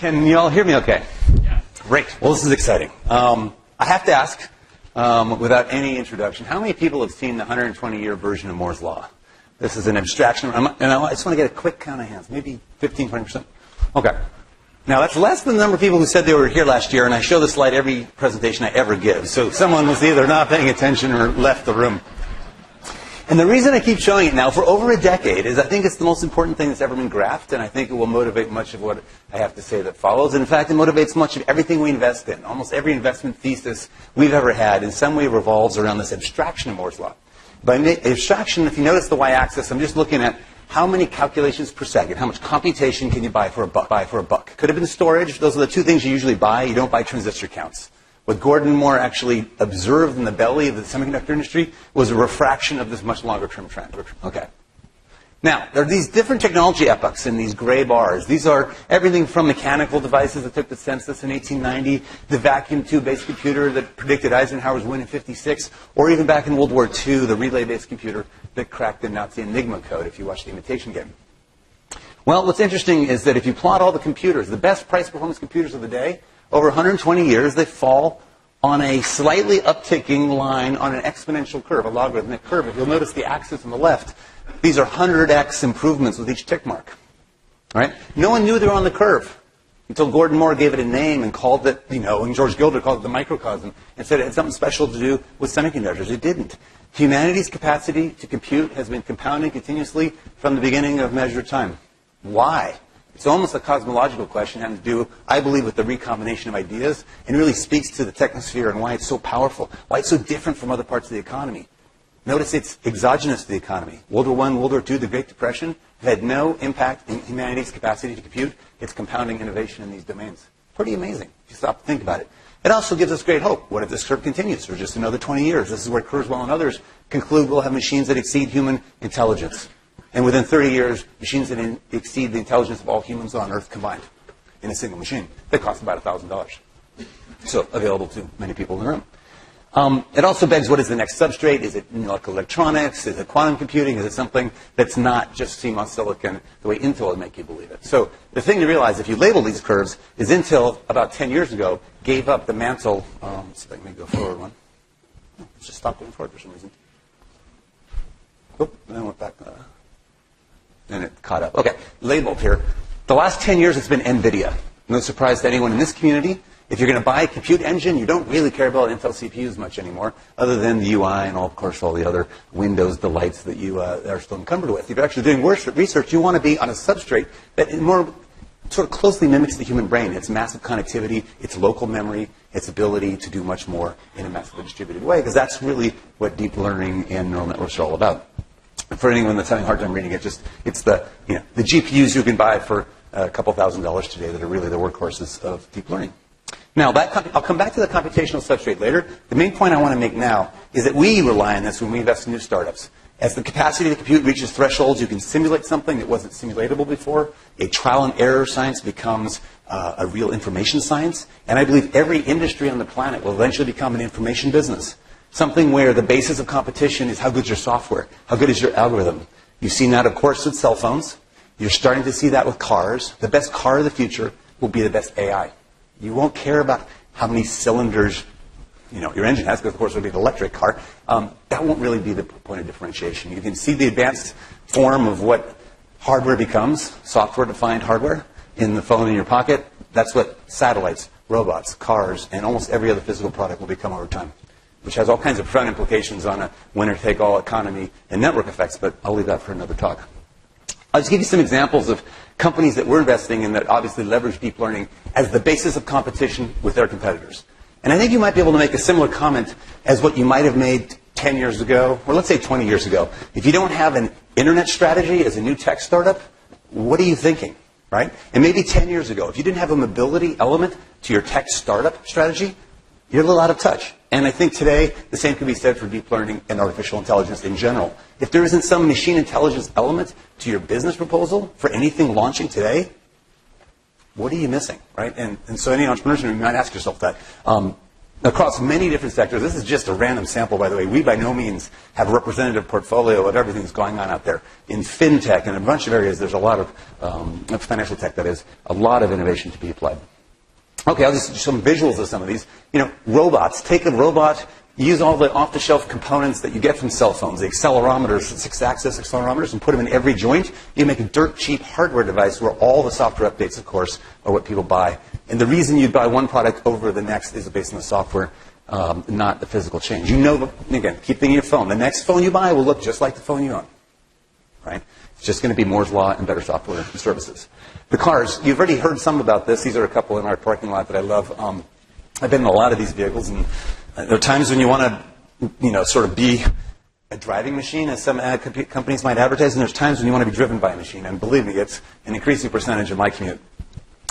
Can you all hear me okay? Yeah. Great. Well, this is exciting. I have to ask, without any introduction, how many people have seen the 120-year version of Moore's Law? This is an abstraction, and I just want to get a quick count of hands, maybe 15, 20%. Okay. Now, that's less than the number of people who said they were here last year, and I show this slide every presentation I ever give. So someone was either not paying attention or left the room. And the reason I keep showing it now for over a decade is I think it's the most important thing that's ever been graphed, and I think it will motivate much of what I have to say that follows. And in fact, it motivates much of everything we invest in. Almost every investment thesis we've ever had in some way revolves around this abstraction of Moore's Law. By abstraction, if you notice the y-axis, I'm just looking at how many calculations per second, how much computation can you buy for a buck? Could have been storage. Those are the two things you usually buy. You don't buy transistor counts. What Gordon Moore actually observed in the belly of the semiconductor industry was a refraction of this much longer-term trend. Okay. Now, there are these different technology epochs in these gray bars. These are everything from mechanical devices that took the census in 1890, the vacuum tube-based computer that predicted Eisenhower's win in 56, or even back in World War II, the relay-based computer that cracked the Nazi Enigma code, if you watch The Imitation Game. Well, what's interesting is that if you plot all the computers, the best price-performance computers of the day, over 120 years, they fall on a slightly upticking line on an exponential curve, a logarithmic curve. If you'll notice the axis on the left, these are 100x improvements with each tick mark. Right? No one knew they were on the curve until Gordon Moore gave it a name and called it, and George Gilder called it the microcosm and said it had something special to do with semiconductors. It didn't. Humanity's capacity to compute has been compounding continuously from the beginning of measured time. Why? It's almost a cosmological question having to do, I believe, with the recombination of ideas, and really speaks to the technosphere and why it's so powerful, why it's so different from other parts of the economy. Notice it's exogenous to the economy. World War I, World War II, the Great Depression have had no impact in humanity's capacity to compute. It's compounding innovation in these domains. Pretty amazing if you stop to think about it. It also gives us great hope. What if this curve continues for just another 20 years? This is where Kurzweil and others conclude we'll have machines that exceed human intelligence. And within 30 years, machines that exceed the intelligence of all humans on Earth combined in a single machine. They cost about $1,000. So available to many people in the room. It also begs, what is the next substrate? Is it electronics? Is it quantum computing? Is it something that's not just CMOS silicon the way Intel would make you believe it? So the thing to realize, if you label these curves, is Intel, about 10 years ago, gave up the mantle. Let's see if I can go forward one. Let's just stop going forward for some reason. Oop, and then went back. And it caught up. Okay, labeled here. The last 10 years, it's been NVIDIA. No surprise to anyone in this community. If you're going to buy a compute engine, you don't really care about Intel CPUs much anymore, other than the UI and, of course, all the other Windows delights that you are still encumbered with. If you're actually doing research, you want to be on a substrate that more sort of closely mimics the human brain. Its massive connectivity, its local memory, its ability to do much more in a massively distributed way, because that's really what deep learning and neural networks are all about. For anyone that's having a hard time reading it, it's the GPUs you can buy for a couple $1,000s today that are really the workhorses of deep learning. Now, I'll come back to the computational substrate later. The main point I want to make now is that we rely on this when we invest in new startups. As the capacity to compute reaches thresholds, you can simulate something that wasn't simulatable before. A trial and error science becomes a real information science. And I believe every industry on the planet will eventually become an information business. Something where the basis of competition is how good is your software, how good is your algorithm. You've seen that, of course, with cell phones. You're starting to see that with cars. The best car of the future will be the best AI. You won't care about how many cylinders your engine has, because, of course, it will be an electric car. That won't really be the point of differentiation. You can see the advanced form of what hardware becomes, software-defined hardware, in the phone in your pocket. That's what satellites, robots, cars, and almost every other physical product will become over time, which has all kinds of profound implications on a winner-take-all economy and network effects, but I'll leave that for another talk. I'll just give you some examples of companies that we're investing in that obviously leverage deep learning as the basis of competition with their competitors. And I think you might be able to make a similar comment as what you might have made 10 years ago, or let's say 20 years ago. If you don't have an internet strategy as a new tech startup, what are you thinking, right? And maybe 10 years ago, if you didn't have a mobility element to your tech startup strategy, you're a little out of touch. And I think today, the same can be said for deep learning and artificial intelligence in general. If there isn't some machine intelligence element to your business proposal for anything launching today, what are you missing, right? And so any entrepreneurs, you might ask yourself that. across many different sectors. This is just a random sample, by the way. We, by no means, have a representative portfolio of everything that's going on out there. In fintech and a bunch of areas, there's a lot of financial tech, that is, a lot of innovation to be applied. Okay, I'll just do some visuals of some of these. Robots. Take a robot, use all the off-the-shelf components that you get from cell phones, the accelerometers, 6-axis accelerometers, and put them in every joint. You make a dirt-cheap hardware device where all the software updates, of course, are what people buy. And the reason you buy one product over the next is based on the software, not the physical change. Again, keep thinking of your phone. The next phone you buy will look just like the phone you own. Right? It's just going to be Moore's Law and better software and services. The cars, you've already heard some about this. These are a couple in our parking lot that I love. I've been in a lot of these vehicles, and there are times when you want to, sort of be a driving machine, as some companies might advertise, and there's times when you want to be driven by a machine. And believe me, it's an increasing percentage of my commute.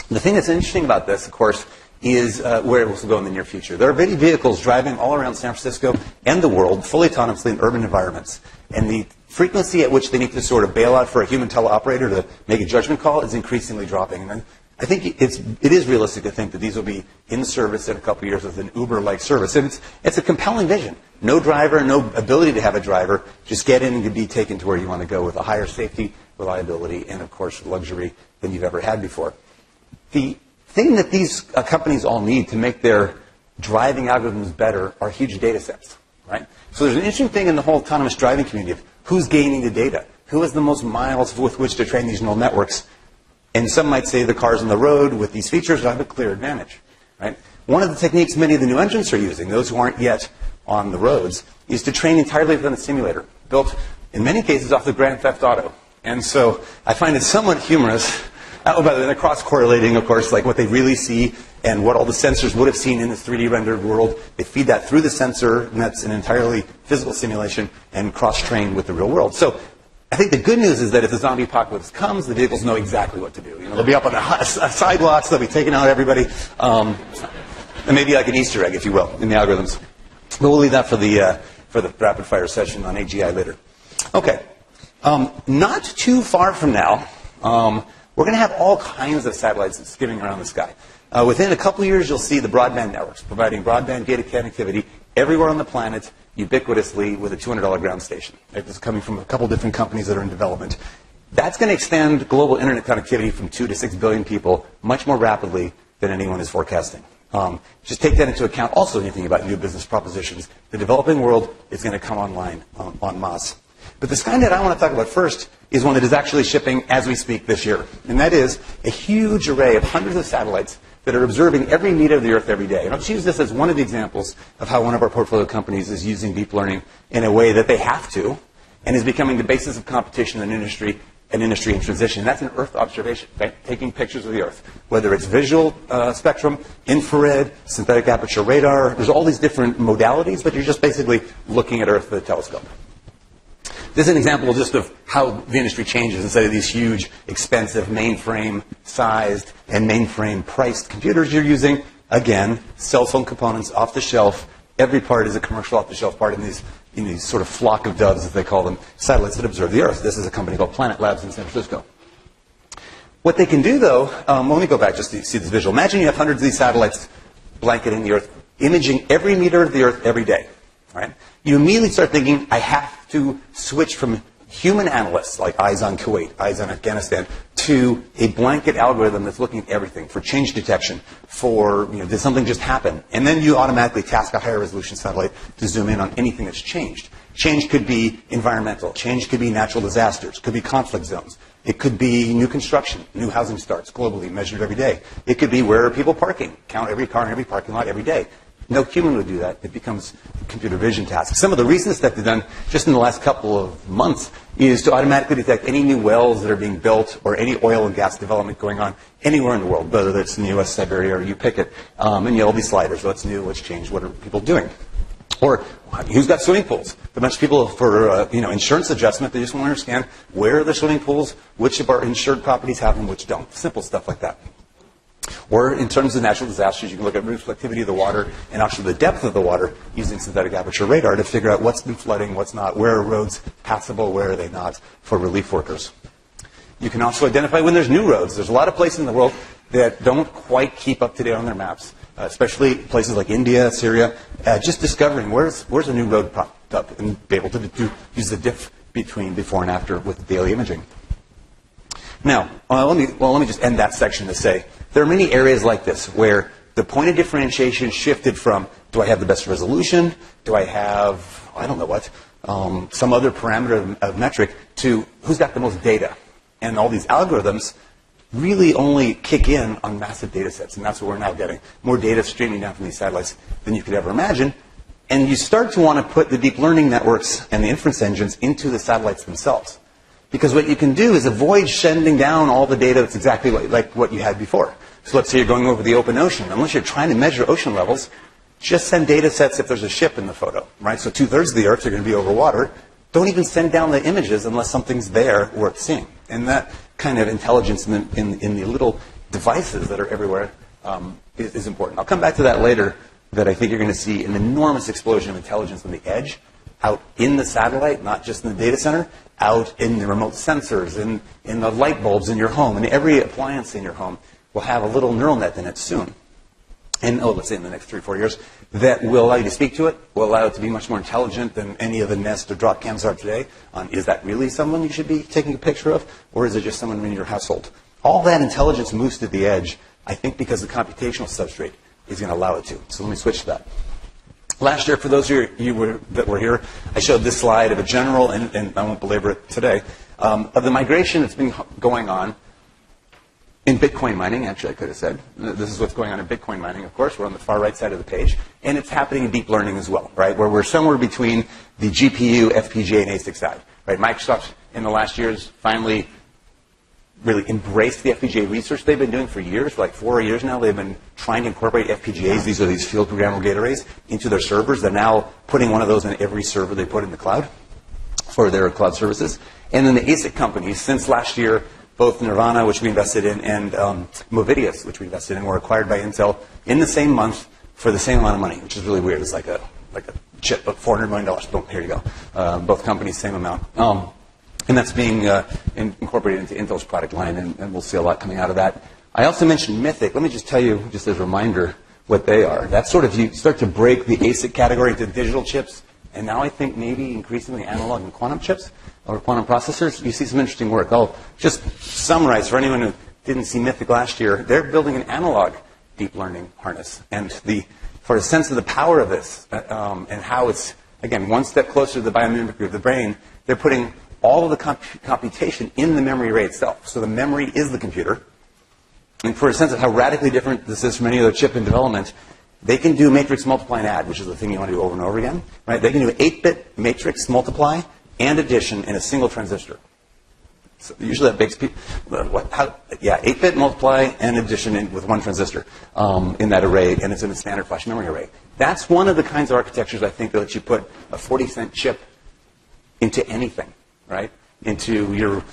The thing that's interesting about this, of course, is where it will go in the near future. There are many vehicles driving all around San Francisco and the world, fully autonomously in urban environments. And the frequency at which they need to sort of bail out for a human teleoperator to make a judgment call is increasingly dropping. And I think it is realistic to think that these will be in service in a couple of years with an Uber-like service. And it's a compelling vision. No driver, no ability to have a driver. Just get in and be taken to where you want to go with a higher safety, reliability, and, of course, luxury than you've ever had before. The thing that these companies all need to make their driving algorithms better are huge data sets, right? So there's an interesting thing in the whole autonomous driving community of who's gaining the data, who has the most miles with which to train these neural networks. And some might say the cars on the road with these features have a clear advantage, right? One of the techniques many of the new entrants are using, those who aren't yet on the roads, is to train entirely within a simulator, built in many cases off the Grand Theft Auto. And so I find it somewhat humorous. Oh, by the way, they're cross-correlating, of course, like what they really see and what all the sensors would have seen in this 3D rendered world. They feed that through the sensor, and that's an entirely physical simulation, and cross-train with the real world. So I think the good news is that if the zombie apocalypse comes, the vehicles know exactly what to do. They'll be up on the sidewalks, they'll be taking out everybody, and maybe like an Easter egg, if you will, in the algorithms. But we'll leave that for the rapid-fire session on AGI later. Okay. Not too far from now, we're going to have all kinds of satellites skimming around the sky. Within a couple of years, you'll see the broadband networks providing broadband data connectivity everywhere on the planet, ubiquitously, with a $200 ground station. This is coming from a couple different companies that are in development. That's going to extend global internet connectivity from 2 to 6 billion people much more rapidly than anyone is forecasting. Just take that into account also when you think about new business propositions. The developing world is going to come online en masse. But the Skynet I want to talk about first is one that is actually shipping as we speak this year. And that is a huge array of hundreds of satellites that are observing every meter of the Earth every day. And I'll just use this as one of the examples of how one of our portfolio companies is using deep learning in a way that they have to and is becoming the basis of competition in industry in transition. And that's an Earth observation, right? Taking pictures of the Earth, whether it's visual spectrum, infrared, synthetic aperture radar. There's all these different modalities, but you're just basically looking at Earth with a telescope. This is an example just of how the industry changes. Instead of these huge, expensive, mainframe-sized and mainframe-priced computers you're using, again, cell phone components off the shelf. Every part is a commercial off-the-shelf part in these sort of flock of doves, as they call them, satellites that observe the Earth. This is a company called Planet Labs in San Francisco. What they can do, though, let me go back just to see this visual. Imagine you have hundreds of these satellites blanketing the Earth, imaging every meter of the Earth every day. Right? You immediately start thinking, I have to switch from human analysts, like eyes on Kuwait, eyes on Afghanistan, to a blanket algorithm that's looking at everything for change detection, for, did something just happen? And then you automatically task a higher resolution satellite to zoom in on anything that's changed. Change could be environmental. Change could be natural disasters. Could be conflict zones. It could be new construction, new housing starts globally measured every day. It could be where are people parking? Count every car in every parking lot every day. No human would do that. It becomes a computer vision task. Some of the recent stuff they've done just in the last couple of months is to automatically detect any new wells that are being built or any oil and gas development going on anywhere in the world, whether it's in the U.S., Siberia, or you pick it. And you'll be sliders. What's new? What's changed? What are people doing? Or who's got swimming pools? A bunch of people for insurance adjustment, they just want to understand where are the swimming pools, which of our insured properties have them, which don't. Simple stuff like that. Or in terms of natural disasters, you can look at reflectivity of the water and actually the depth of the water using synthetic aperture radar to figure out what's been flooding, what's not, where are roads passable, where are they not for relief workers. You can also identify when there's new roads. There's a lot of places in the world that don't quite keep up to date on their maps, especially places like India, Syria, just discovering where's a new road popped up and be able to use the diff between before and after with daily imaging. Now, let me just end that section to say there are many areas like this where the point of differentiation shifted from, do I have the best resolution? Do I have, I don't know what, some other parameter of metric, to who's got the most data? And all these algorithms really only kick in on massive data sets, and that's what we're now getting. More data streaming down from these satellites than you could ever imagine. And you start to want to put the deep learning networks and the inference engines into the satellites themselves. Because what you can do is avoid sending down all the data that's exactly like what you had before. So let's say you're going over the open ocean. Unless you're trying to measure ocean levels, just send data sets if there's a ship in the photo, right? So 2/3 of the Earth are going to be over water. Don't even send down the images unless something's there worth seeing. And that kind of intelligence in the little devices that are everywhere is important. I'll come back to that later, that I think you're going to see an enormous explosion of intelligence on the edge, out in the satellite, not just in the data center, out in the remote sensors, in the light bulbs in your home, and every appliance in your home will have a little neural net in it soon. And, let's say in the next 3 or 4 years, that will allow you to speak to it, will allow it to be much more intelligent than any of the Nest or drop cams are today. Is that really someone you should be taking a picture of, or is it just someone in your household? All that intelligence moves to the edge, I think, because the computational substrate is going to allow it to. So let me switch to that. Last year, for those of you that were here, I showed this slide of a general, and I won't belabor it today, of the migration that's been going on in Bitcoin mining. Actually, I could have said, this is what's going on in Bitcoin mining, of course. We're on the far right side of the page. And it's happening in deep learning as well, right, where we're somewhere between the GPU, FPGA, and ASIC side. Right? Microsoft, in the last years, finally really embraced the FPGA research they've been doing for years. For like 4 years now, they've been trying to incorporate FPGAs, these are these field programmable gate arrays, into their servers. They're now putting one of those in every server they put in the cloud for their cloud services. And then the ASIC companies, since last year, both Nirvana, which we invested in, and Movidius, which we invested in, were acquired by Intel in the same month for the same amount of money, which is really weird. It's like a chip of $400 million. Boom, here you go. Both companies, same amount. And that's being incorporated into Intel's product line, and we'll see a lot coming out of that. I also mentioned Mythic. Let me just tell you, just as a reminder, what they are. That's sort of, you start to break the ASIC category into digital chips, and now I think maybe increasingly analog and quantum chips, or quantum processors. You see some interesting work. I'll just summarize for anyone who didn't see Mythic last year. They're building an analog deep learning harness, and for a sense of the power of this, and how it's, again, one step closer to the biomimicry of the brain, they're putting all of the computation in the memory array itself. So the memory is the computer. And for a sense of how radically different this is from any other chip in development, they can do matrix multiply and add, which is the thing you want to do over and over again. Right? They can do 8-bit matrix multiply and addition in a single transistor. So usually that makes people, 8-bit multiply and addition with one transistor in that array, and it's in a standard flash memory array. That's one of the kinds of architectures, I think, that lets you put a 40-cent chip into anything. Right? Into your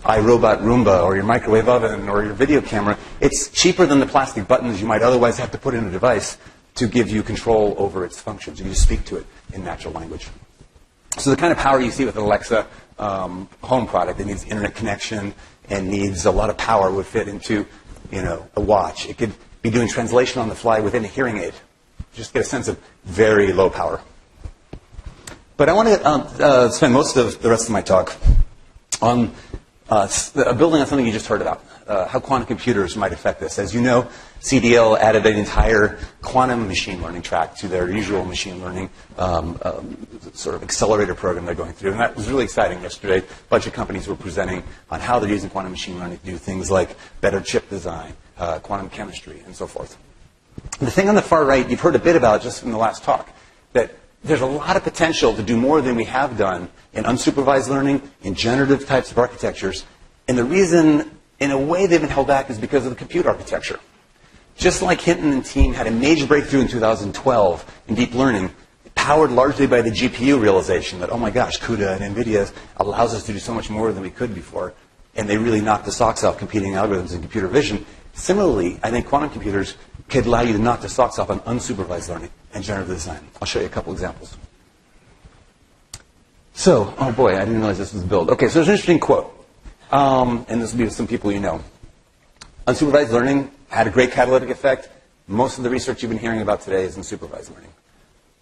iRobot Roomba or your microwave oven or your video camera. It's cheaper than the plastic buttons you might otherwise have to put in a device to give you control over its functions. You just speak to it in natural language. So the kind of power you see with an Alexa home product that needs internet connection and needs a lot of power would fit into, a watch. It could be doing translation on the fly within a hearing aid. Just get a sense of very low power. But I want to spend most of the rest of my talk on building on something you just heard about, how quantum computers might affect this. As you know, CDL added an entire quantum machine learning track to their usual machine learning sort of accelerator program they're going through. And that was really exciting yesterday. A bunch of companies were presenting on how they're using quantum machine learning to do things like better chip design, quantum chemistry, and so forth. The thing on the far right, you've heard a bit about just in the last talk, that there's a lot of potential to do more than we have done in unsupervised learning, in generative types of architectures. And the reason, in a way, they've been held back is because of the compute architecture. Just like Hinton and team had a major breakthrough in 2012 in deep learning, powered largely by the GPU realization that, oh my gosh, CUDA and NVIDIA allows us to do so much more than we could before. And they really knocked the socks off competing algorithms in computer vision. Similarly, I think quantum computers could allow you to knock the socks off on unsupervised learning and generative design. I'll show you a couple examples. So, oh boy, I didn't realize this was build. Okay, so there's an interesting quote, and this will be with some people you know. Unsupervised learning had a great catalytic effect. Most of the research you've been hearing about today is in supervised learning.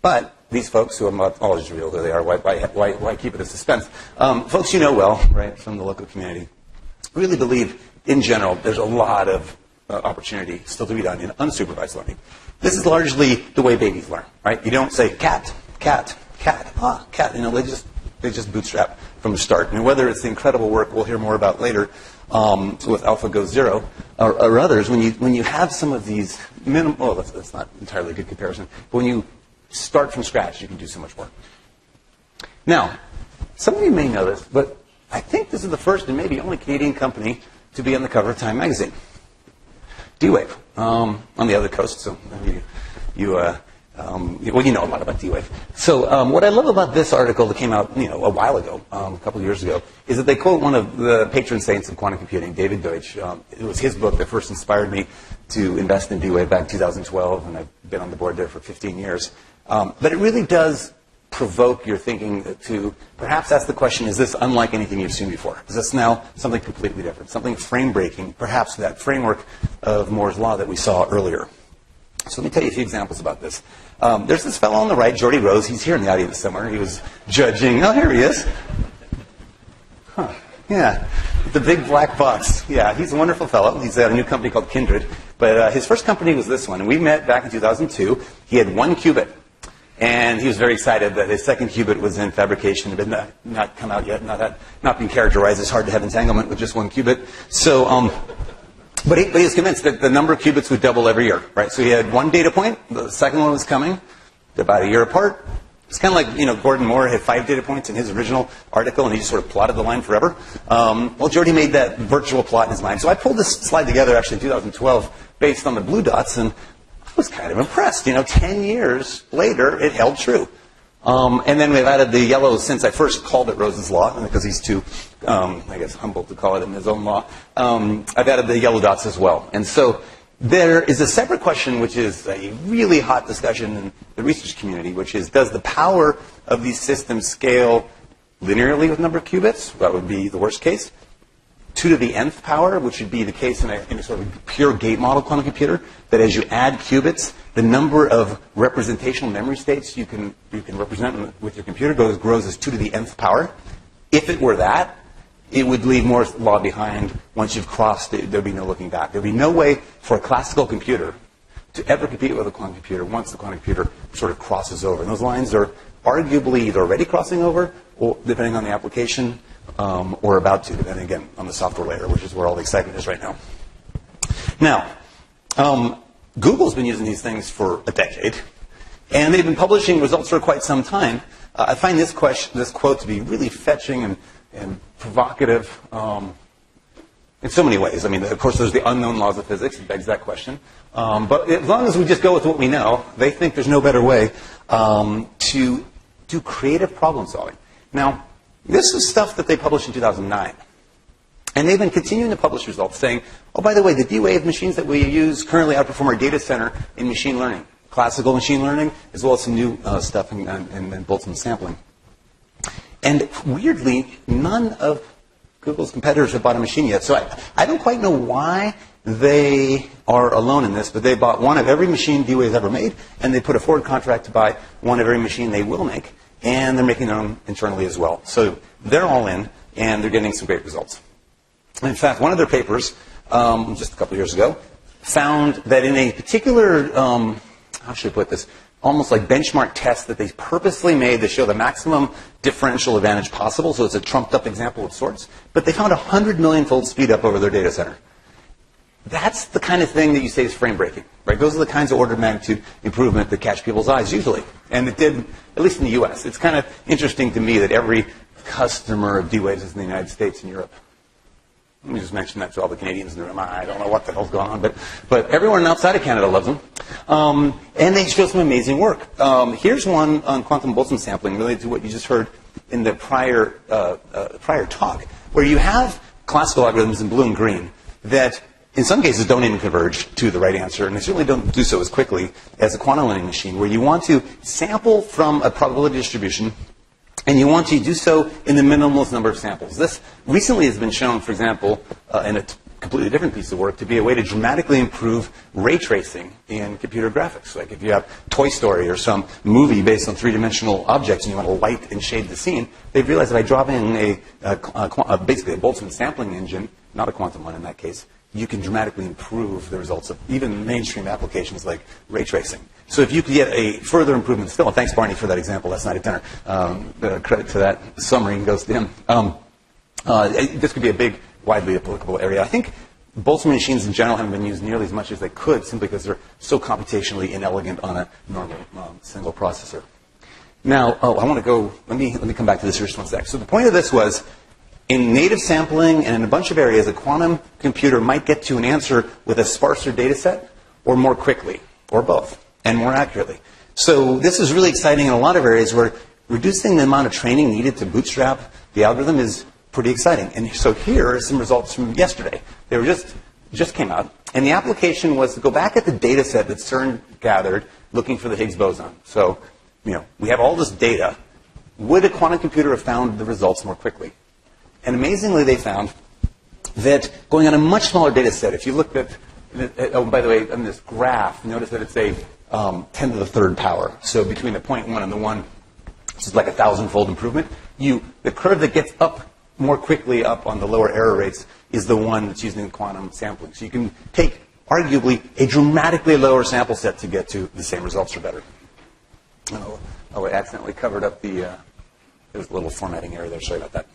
But these folks, who I'll just reveal who they are, why keep it a suspense? Folks you know well, right, from the local community, really believe, in general, there's a lot of opportunity still to be done in unsupervised learning. This is largely the way babies learn, right? You don't say cat, cat, cat, cat. You know, they just bootstrap from the start. And whether it's the incredible work we'll hear more about later with AlphaGo Zero or others, when you have some of these minimal, well, that's not entirely a good comparison, but when you start from scratch, you can do so much more. Now, some of you may know this, but I think this is the first and maybe only Canadian company to be on the cover of Time magazine. D-Wave, on the other coast, so you know a lot about D-Wave. So what I love about this article that came out a while ago, a couple of years ago, is that they quote one of the patron saints of quantum computing, David Deutsch. It was his book that first inspired me to invest in D-Wave back in 2012, and I've been on the board there for 15 years. But it really does provoke your thinking to perhaps ask the question, is this unlike anything you've seen before? Is this now something completely different, something frame-breaking, perhaps that framework of Moore's Law that we saw earlier? So let me tell you a few examples about this. There's this fellow on the right, Jordy Rose. He's here in the audience somewhere. He was judging. Oh, here he is. Huh. Yeah, the big black box. Yeah, he's a wonderful fellow. He's at a new company called Kindred. But his first company was this one. And we met back in 2002. He had 1 qubit. And he was very excited that his second qubit was in fabrication. It had not come out yet, not been characterized. It's hard to have entanglement with just 1 qubit. So, but he was convinced that the number of qubits would double every year, right? So he had 1 data point. The second one was coming. They're about a year apart. It's kind of like, Gordon Moore had 5 data points in his original article, and he just sort of plotted the line forever. Well, Jordy made that virtual plot in his mind. So I pulled this slide together, actually, in 2012, based on the blue dots, and I was kind of impressed. 10 years later, it held true. And then we've added the yellows since I first called it Rose's Law, because he's too, I guess, humble to call it in his own law. I've added the yellow dots as well. And so there is a separate question, which is a really hot discussion in the research community, which is, does the power of these systems scale linearly with number of qubits? That would be the worst case. 2 to the nth power, which would be the case in a sort of pure gate model quantum computer, that as you add qubits, the number of representational memory states you can represent with your computer grows as 2 to the nth power. If it were that, it would leave Moore's Law behind. Once you've crossed it, there'd be no looking back. There'd be no way for a classical computer to ever compete with a quantum computer once the quantum computer sort of crosses over. And those lines are arguably either already crossing over, or depending on the application, or about to, depending, again, on the software layer, which is where all the excitement is right now. Now, Google's been using these things for a decade, and they've been publishing results for quite some time. I find this quote to be really fetching and provocative in so many ways. I mean, of course, there's the unknown laws of physics. It begs that question. But as long as we just go with what we know, they think there's no better way to do creative problem solving. Now, this is stuff that they published in 2009. And they've been continuing to publish results saying, oh, by the way, the D-Wave machines that we use currently outperform our data center in machine learning, classical machine learning, as well as some new stuff in Boltzmann sampling. And weirdly, none of Google's competitors have bought a machine yet. So I don't quite know why they are alone in this, but they bought one of every machine D-Wave's ever made, and they put a forward contract to buy one of every machine they will make, and they're making their own internally as well. So they're all in, and they're getting some great results. In fact, one of their papers, just a couple of years ago, found that in a particular, how should I put this, almost like benchmark test that they purposely made to show the maximum differential advantage possible, so it's a trumped-up example of sorts, but they found 100 million-fold speed up over their data center. That's the kind of thing that you say is frame-breaking, right? Those are the kinds of order of magnitude improvement that catch people's eyes, usually. And it did, at least in the U.S. It's kind of interesting to me that every customer of D-Waves is in the United States and Europe. Let me just mention that to all the Canadians in the room. I don't know what the hell's going on, but everyone outside of Canada loves them. And they show some amazing work. Here's one on quantum Boltzmann sampling related to what you just heard in the prior talk, where you have classical algorithms in blue and green that in some cases don't even converge to the right answer, and they certainly don't do so as quickly as a quantum learning machine, where you want to sample from a probability distribution, and you want to do so in the minimalist number of samples. This recently has been shown, for example, in a completely different piece of work to be a way to dramatically improve ray tracing in computer graphics. Like if you have Toy Story or some movie based on three-dimensional objects and you want to light and shade the scene, they've realized if I drop in basically a Boltzmann sampling engine, not a quantum one in that case, you can dramatically improve the results of even mainstream applications like ray tracing. So if you could get a further improvement still, and thanks Barney for that example last night at dinner, credit to that summary goes to him. This could be a big, widely applicable area. I think Boltzmann machines in general haven't been used nearly as much as they could simply because they're so computationally inelegant on a normal single processor. Now, I want to go, let me come back to this here just one sec. So the point of this was, in native sampling and in a bunch of areas, a quantum computer might get to an answer with a sparser data set or more quickly, or both, and more accurately. So this is really exciting in a lot of areas where reducing the amount of training needed to bootstrap the algorithm is pretty exciting. And so here are some results from yesterday. They were just came out. And the application was to go back at the data set that CERN gathered looking for the Higgs boson. So, we have all this data. Would a quantum computer have found the results more quickly? And amazingly, they found that going on a much smaller data set, if you looked at, oh, by the way, on this graph, notice that it's a 10 to the third power. So between the 0.1 and the 1, which is like a 1,000-fold improvement, the curve that gets up more quickly up on the lower error rates is the one that's using quantum sampling. So you can take, arguably, a dramatically lower sample set to get to the same results or better. Oh, I accidentally covered up there was a little formatting error there. Sorry about that.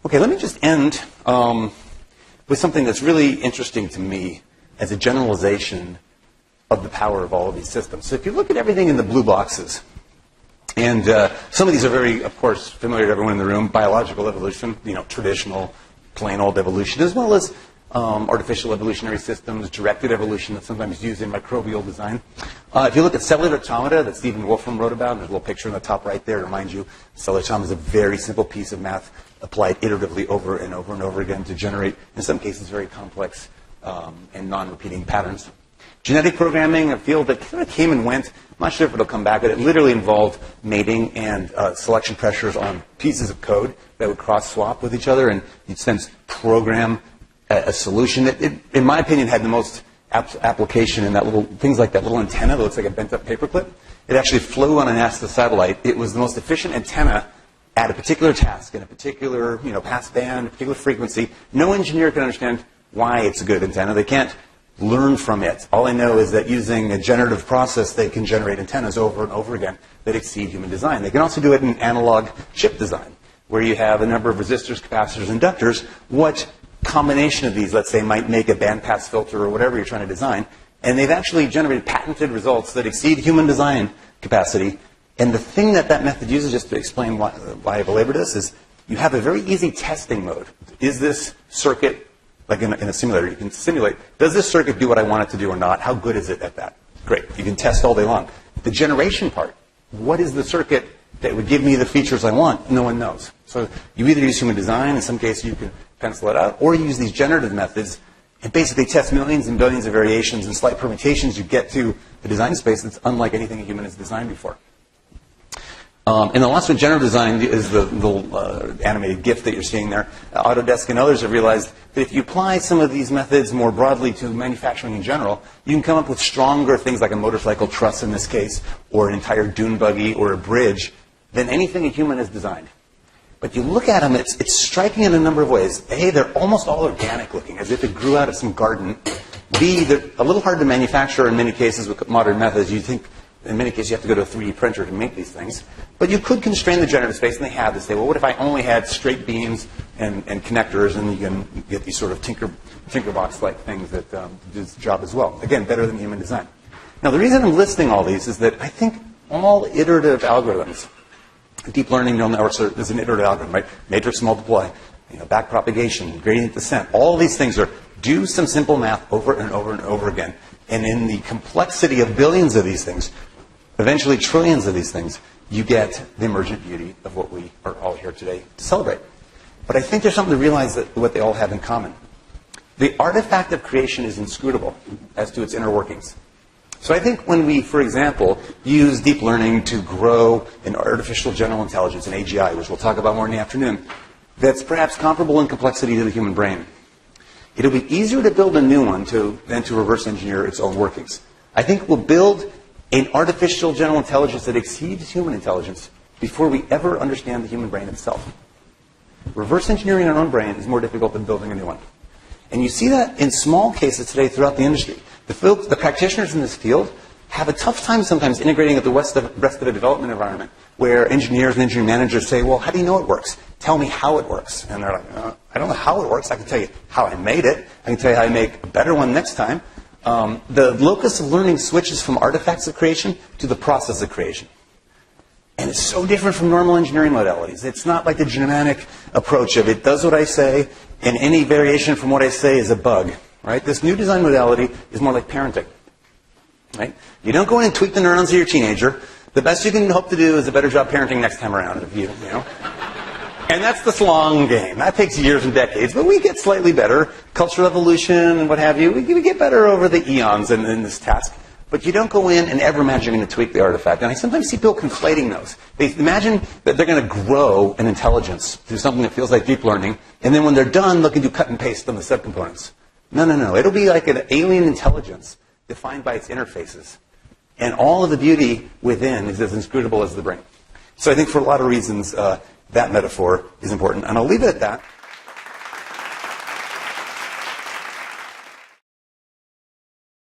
Okay, let me just end with something that's really interesting to me as a generalization of the power of all of these systems. So if you look at everything in the blue boxes, and some of these are very, of course, familiar to everyone in the room, biological evolution, traditional, plain old evolution, as well as artificial evolutionary systems, directed evolution that's sometimes used in microbial design. If you look at cellular automata that Stephen Wolfram wrote about, and there's a little picture in the top right there to remind you, cellular automata is a very simple piece of math applied iteratively over and over and over again to generate, in some cases, very complex and non-repeating patterns. Genetic programming, a field that kind of came and went. I'm not sure if it'll come back, but it literally involved mating and selection pressures on pieces of code that would cross-swap with each other, and you'd sense program a solution that, in my opinion, had the most application in that little, things like that little antenna that looks like a bent-up paperclip. It actually flew on a NASA satellite. It was the most efficient antenna at a particular task, in a particular pass band, a particular frequency. No engineer can understand why it's a good antenna. They can't learn from it. All I know is that using a generative process, they can generate antennas over and over again that exceed human design. They can also do it in analog chip design, where you have a number of resistors, capacitors, inductors. What combination of these, let's say, might make a bandpass filter or whatever you're trying to design, and they've actually generated patented results that exceed human design capacity. And the thing that method uses, just to explain why I belabored this, is you have a very easy testing mode. Is this circuit, like in a simulator, you can simulate, does this circuit do what I want it to do or not? How good is it at that? Great. You can test all day long. The generation part, what is the circuit that would give me the features I want? No one knows. So you either use human design, in some cases you can pencil it out, or you use these generative methods and basically test millions and billions of variations and slight permutations. You get to the design space that's unlike anything a human has designed before. And the last one, generative design, is the little animated GIF that you're seeing there. Autodesk and others have realized that if you apply some of these methods more broadly to manufacturing in general, you can come up with stronger things like a motorcycle truss in this case, or an entire dune buggy, or a bridge, than anything a human has designed. But you look at them, it's striking in a number of ways. A, they're almost all organic looking, as if it grew out of some garden. B, they're a little hard to manufacture in many cases with modern methods. You think, in many cases, you have to go to a 3D printer to make these things. But you could constrain the generative space, and they have to say, well, what if I only had straight beams and connectors, and you can get these sort of Tinkerbox-like things that do this job as well. Again, better than human design. Now, the reason I'm listing all these is that I think all iterative algorithms, deep learning neural networks is an iterative algorithm, right? Matrix multiply, back propagation, gradient descent. All these things are do some simple math over and over and over again. And in the complexity of billions of these things, eventually trillions of these things, you get the emergent beauty of what we are all here today to celebrate. But I think there's something to realize that what they all have in common. The artifact of creation is inscrutable as to its inner workings. So I think when we, for example, use deep learning to grow an artificial general intelligence, an AGI, which we'll talk about more in the afternoon, that's perhaps comparable in complexity to the human brain. it'll be easier to build a new one than to reverse engineer its own workings. I think we'll build an artificial general intelligence that exceeds human intelligence before we ever understand the human brain itself. Reverse engineering our own brain is more difficult than building a new one. And you see that in small cases today throughout the industry. The practitioners in this field have a tough time sometimes integrating with the rest of the development environment, where engineers and engineering managers say, well, how do you know it works? Tell me how it works. And they're like, I don't know how it works. I can tell you how I made it. I can tell you how I make a better one next time. The locus of learning switches from artifacts of creation to the process of creation. And it's so different from normal engineering modalities. It's not like the Germanic approach of it does what I say, and any variation from what I say is a bug. Right? This new design modality is more like parenting. Right? You don't go in and tweak the neurons of your teenager. The best you can hope to do is a better job parenting next time around. You know? And that's the long game. That takes years and decades, but we get slightly better. Cultural evolution and what have you, we get better over the eons in this task. But you don't go in and ever imagine you're going to tweak the artifact. And I sometimes see people conflating those. They imagine that they're going to grow an intelligence through something that feels like deep learning, and then when they're done, they can do cut and paste on the subcomponents. No. It'll be like an alien intelligence defined by its interfaces. And all of the beauty within is as inscrutable as the brain. So I think for a lot of reasons, that metaphor is important. And I'll leave it at that.